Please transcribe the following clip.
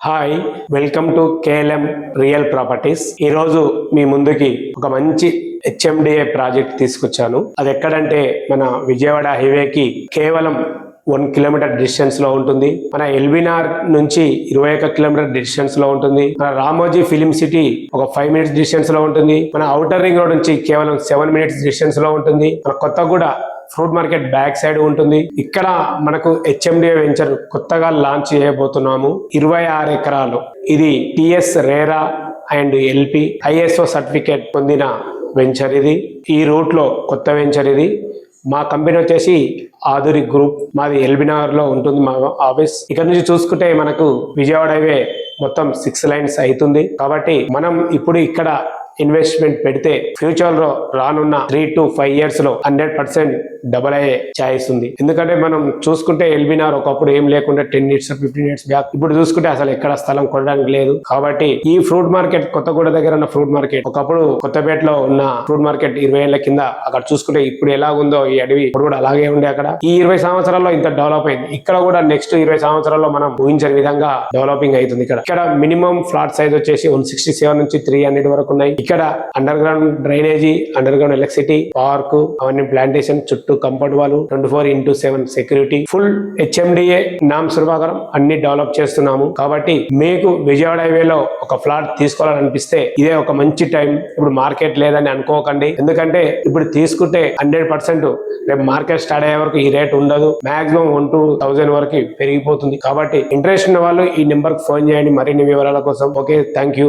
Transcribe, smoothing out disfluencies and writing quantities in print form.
Hi, welcome to KLM real properties. ఈరోజు మీ ముందుకి ఒక మంచి హెచ్ఎండిఏ ప్రాజెక్ట్ తీసుకొచ్చాను. అది ఎక్కడంటే మన విజయవాడ హైవేకి కేవలం 1 కిలోమీటర్ డిస్టెన్స్ లో ఉంటుంది. మన ఎల్బీనార్ నుంచి 21 కిలోమీటర్ డిస్టెన్స్ లో ఉంటుంది. మన రామోజీ ఫిలిం సిటీ ఒక 5 మినిట్స్ డిస్టెన్స్ లో ఉంటుంది. మన ఔటర్ రింగ్ రోడ్ నుంచి కేవలం 7 మినిట్స్ డిస్టెన్స్ లో ఉంటుంది. మన Kothaguda fruit market back side ఉంటుంది. ఇక్కడ మనకు హెచ్ఎండిఏ వెంచర్ కొత్తగా లాంచ్ చేయబోతున్నాము. 26 ఎకరాలు. ఇది TS RERA and LP ISO certificate పొందిన వెంచర్ ఇది. ఈ రూట్ లో కొత్త వెంచర్ ఇది. మా కంపెనీ వచ్చేసి ఆధురి గ్రూప్. మాది ఎల్బీనగర్ లో ఉంటుంది మా ఆఫీస్. ఇక్కడ నుంచి చూసుకుంటే మనకు విజయవాడ హైవే మొత్తం 6 లైన్స్ అవుతుంది. కాబట్టి మనం ఇప్పుడు ఇక్కడ ఇన్వెస్ట్మెంట్ పెడితే ఫ్యూచర్ లో రానున్న 3 to 5 years లో 100% డబల్ అయ్యే ఛాయిస్ ఉంది. ఎందుకంటే మనం చూసుకుంటే ఎల్బీనార్ ఒకప్పుడు ఏం లేకుండా 10 years 15 years బ్యాక్, ఇప్పుడు చూసుకుంటే అసలు ఎక్కడ స్థలం కొనడానికి లేదు. కాబట్టి ఈ ఫ్రూట్ మార్కెట్ కొత్తగూడ దగ్గర ఉన్న ఫ్రూట్ మార్కెట్ ఒకప్పుడు కొత్తపేటలో ఉన్న ఫ్రూట్ మార్కెట్ 20 ఏళ్ల కింద అక్కడ చూసుకుంటే ఇప్పుడు ఎలా ఉందో ఈ అడవి ఇప్పుడు కూడా అలాగే ఉండే. అక్కడ ఈ 20 సంవత్సరాల్లో ఇంత డెవలప్ అయింది. ఇక్కడ కూడా నెక్స్ట్ 20 సంవత్సరాల్లో మనం ఊహించని విధంగా డెవలపింగ్ అవుతుంది. ఇక్కడ మినిమం ఫ్లాట్ సైజ్ వచ్చేసి 167 నుంచి 300 వరకు ఉన్నాయి. ఇక్కడ under ground drainage, under ground electricity, park, అవన్నీ ప్లాంటేషన్, చుట్టూ కంపౌండ్ వాళ్ళు, 24x7 security, full HMDA norms ప్రకారం అన్ని డెవలప్ చేస్తున్నాము. కాబట్టి మీకు విజయవాడ హైవేలో ఒక ఫ్లాట్ తీసుకోవాలనిపిస్తే ఇదే ఒక మంచి టైం. ఇప్పుడు మార్కెట్ లేదని అనుకోకండి. ఎందుకంటే ఇప్పుడు తీసుకుంటే 100% రేపు మార్కెట్ స్టార్ట్ అయ్యే వరకు ఈ రేట్ ఉండదు. మాక్సిమం 1 to 1000 వరకు పెరిగిపోతుంది. కాబట్టి ఇంట్రెస్ట్ ఉన్న వాళ్ళు ఈ నెంబర్ కి ఫోన్ చేయండి మరిన్ని వివరాల కోసం. Okay, thank you.